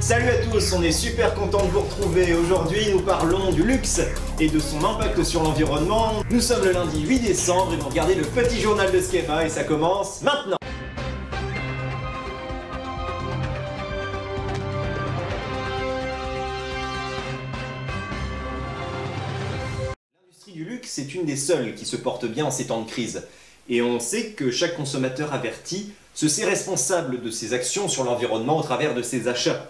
Salut à tous, on est super content de vous retrouver. Aujourd'hui, nous parlons du luxe et de son impact sur l'environnement. Nous sommes le lundi 8 décembre et vous regardez le petit journal de Schema et ça commence maintenant. L'industrie du luxe est une des seules qui se porte bien en ces temps de crise. Et on sait que chaque consommateur averti se sait responsable de ses actions sur l'environnement au travers de ses achats.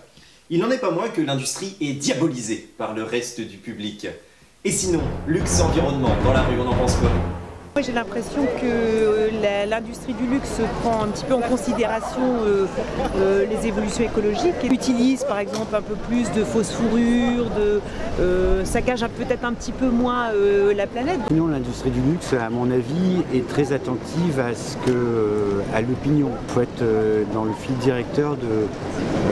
Il n'en est pas moins que l'industrie est diabolisée par le reste du public. Et sinon, luxe et environnement, dans la rue, on en pense quoi? Moi, j'ai l'impression que l'industrie du luxe prend un petit peu en considération les évolutions écologiques et utilise par exemple un peu plus de fausses fourrures, saccage peut-être un petit peu moins la planète. Sinon, l'industrie du luxe, à mon avis, est très attentive à l'opinion. Il faut être dans le fil directeur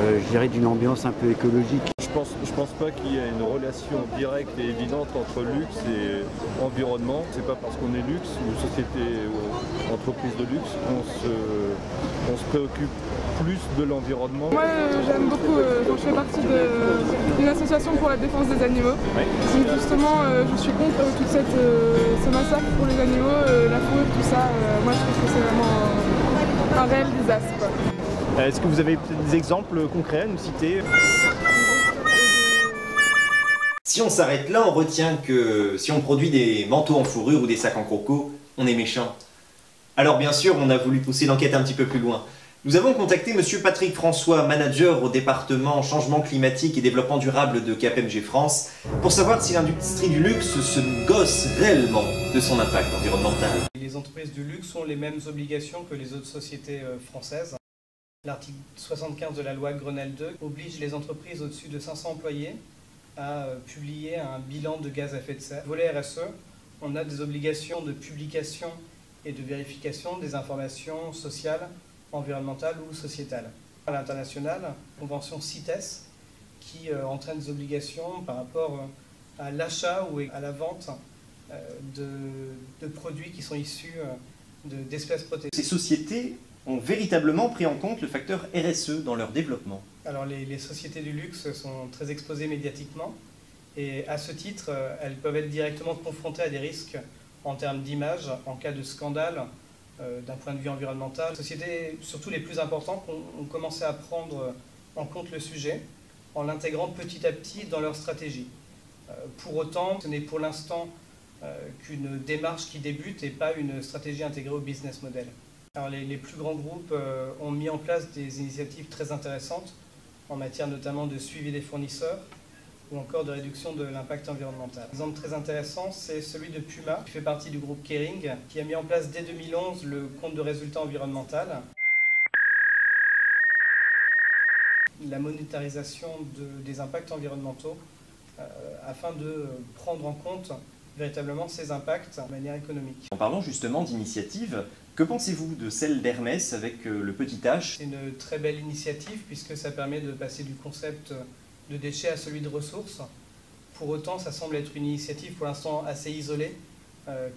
je dirais, d'une ambiance un peu écologique. Je pense pas qu'il y ait une relation directe et évidente entre luxe et environnement. C'est pas parce qu'on est luxe ou société ou entreprise de luxe qu'on se préoccupe plus de l'environnement. Moi j'aime beaucoup, je fais partie d'une association pour la défense des animaux. Oui. Donc justement je suis contre tout ce massacre pour les animaux, la fourrure, tout ça. Moi je trouve que c'est vraiment un réel désastre, quoi. Est-ce que vous avez des exemples concrets à nous citer? Si on s'arrête là, on retient que si on produit des manteaux en fourrure ou des sacs en croco, on est méchant. Alors bien sûr, on a voulu pousser l'enquête un petit peu plus loin. Nous avons contacté monsieur Patrick François, manager au département changement climatique et développement durable de KPMG France, pour savoir si l'industrie du luxe se gosse réellement de son impact environnemental. Les entreprises du luxe ont les mêmes obligations que les autres sociétés françaises. L'article 75 de la loi Grenelle 2 oblige les entreprises au-dessus de 500 employés à publier un bilan de gaz à effet de serre. Volet RSE, on a des obligations de publication et de vérification des informations sociales, environnementales ou sociétales. À l'international, convention CITES qui entraîne des obligations par rapport à l'achat ou à la vente de produits qui sont issus d'espèces protégées. Ces sociétés ont véritablement pris en compte le facteur RSE dans leur développement. Alors les sociétés du luxe sont très exposées médiatiquement et à ce titre, elles peuvent être directement confrontées à des risques en termes d'image en cas de scandale d'un point de vue environnemental. Les sociétés, surtout les plus importantes, ont commencé à prendre en compte le sujet en l'intégrant petit à petit dans leur stratégie. Pour autant, ce n'est pour l'instant qu'une démarche qui débute et pas une stratégie intégrée au business model. Alors les plus grands groupes ont mis en place des initiatives très intéressantes en matière notamment de suivi des fournisseurs ou encore de réduction de l'impact environnemental. Un exemple très intéressant, c'est celui de Puma, qui fait partie du groupe Kering, qui a mis en place dès 2011 le compte de résultat environnemental. La monétarisation des impacts environnementaux afin de prendre en compte véritablement ces impacts de manière économique. En parlant justement d'initiatives, que pensez-vous de celle d'Hermès avec le petit H? C'est une très belle initiative puisque ça permet de passer du concept de déchets à celui de ressources. Pour autant, ça semble être une initiative pour l'instant assez isolée,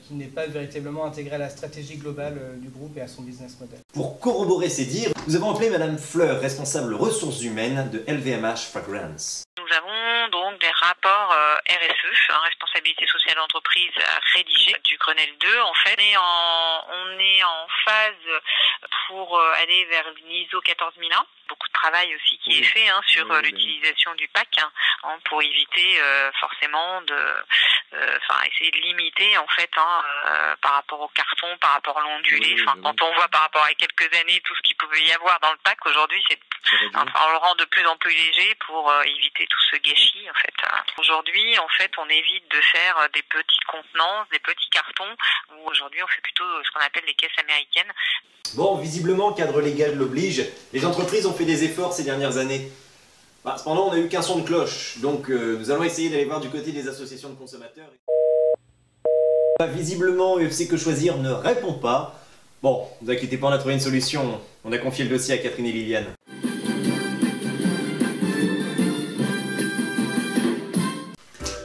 qui n'est pas véritablement intégrée à la stratégie globale du groupe et à son business model. Pour corroborer ces dires, nous avons appelé Madame Fleur, responsable ressources humaines de LVMH Fragrance. Nous avons donc des rapports RSE, responsabilité sociale d'entreprise, rédigés du Grenelle 2. En fait, on est en phase pour aller vers l'ISO 14001. Beaucoup de travail aussi qui est fait sur l'utilisation du pack pour éviter forcément essayer de limiter en fait par rapport au carton, par rapport à l'ondulé. Quand on voit par rapport à quelques années tout ce qu'il pouvait y avoir dans le pack, aujourd'hui on le rend de plus en plus léger pour éviter tout ce gâchis en fait. Aujourd'hui en fait on évite de faire des petites contenances, des petits cartons, où aujourd'hui on fait plutôt ce qu'on appelle les caisses américaines. Bon, visiblement, cadre légal l'oblige. Les entreprises ont fait des efforts ces dernières années. Cependant, on n'a eu qu'un son de cloche, donc nous allons essayer d'aller voir du côté des associations de consommateurs. Visiblement, UFC Que Choisir ne répond pas. Bon, ne vous inquiétez pas, on a trouvé une solution. On a confié le dossier à Catherine et Liliane.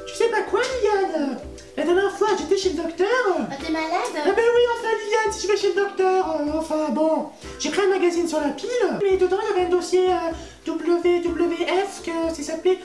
Tu sais pas quoi, Liliane? La dernière fois, j'étais chez le docteur. Ah, t'es malade? Ah ben oui, enfin, Liliane, si je vais chez le docteur, enfin bon, j'ai pris un magazine sur la pile, mais dedans il y avait un dossier WWF ça s'appelait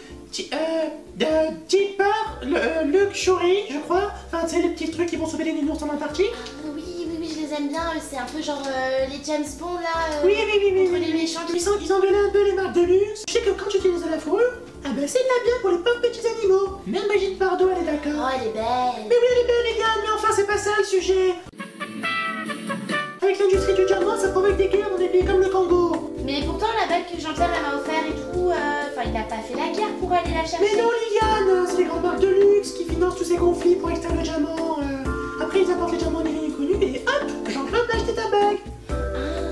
Deeper Luxury, je crois. Enfin, tu sais, les petits trucs qui vont sauver les nounours en Antarctique. Oui, je les aime bien. C'est un peu genre les James Bond là. Oui. Contre les méchants. Ils engueulaient un peu les marques de luxe. Je sais que quand tu utilises de la fourrure, ah ben c'est de la bien pour les pauvres petits animaux. Même Brigitte Bardot, elle est d'accord. Oh, elle est belle. Mais oui, elle est belle, les gars, mais enfin, c'est pas ça le sujet. Avec l'industrie du diamant, ça provoque des guerres dans des pays comme le Congo. Mais pourtant, la bague que Jean-Pierre m'a offert et tout, enfin, il n'a pas fait la guerre pour aller la chercher. Mais non, Liliane, c'est les grandes marques de luxe qui financent tous ces conflits pour extraire le diamant. Après, ils apportent les diamants en Irine inconnue et hop, Jean-Claude a acheté ta bague. Ah,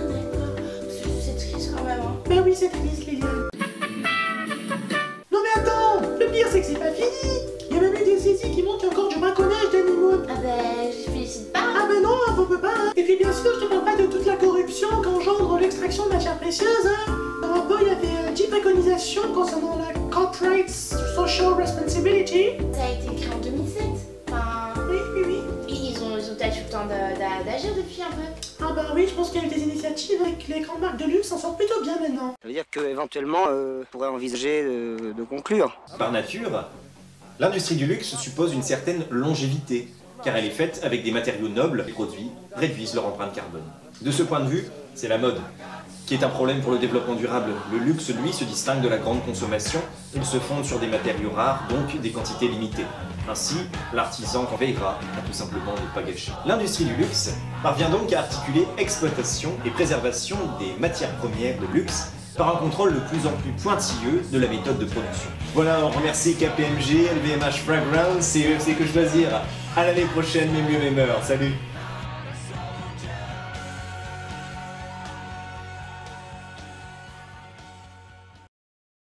d'accord. C'est triste quand même, hein. Ben oui, c'est triste, Liliane. Non mais attends, le pire c'est que c'est pas fini. Il y a même eu des saisies qui montrent qu'il y a encore du braconnage d'animaux. Ah ben, je félicite pas. Ah ben non, on peut pas. Hein. Et puis bien sûr, je te parle pas de toute la corruption qu'engendre l'extraction de matières précieuses. Hein. Dans le rapport, il y avait 10 préconisations concernant la Corporate Social Responsibility. Ça a été écrit en 2007. Enfin... Oui. Ils ont peut-être eu le temps d'agir depuis un peu. Ah bah oui, je pense qu'il y a eu des initiatives avec les grandes marques de luxe s'en sortent plutôt bien maintenant. Ça veut dire qu'éventuellement, on pourrait envisager de conclure. Par nature, l'industrie du luxe suppose une certaine longévité, car elle est faite avec des matériaux nobles. Les produits réduisent leur empreinte carbone. De ce point de vue, c'est la mode qui est un problème pour le développement durable. Le luxe, lui, se distingue de la grande consommation. Il se fonde sur des matériaux rares, donc des quantités limitées. Ainsi, l'artisan en veillera à tout simplement ne pas gâcher. L'industrie du luxe parvient donc à articuler exploitation et préservation des matières premières de luxe par un contrôle de plus en plus pointilleux de la méthode de production. Voilà, on remercie KPMG, LVMH Fragrance et UFC Que Choisir. À l'année prochaine, mes mieux, mes meurs. Salut!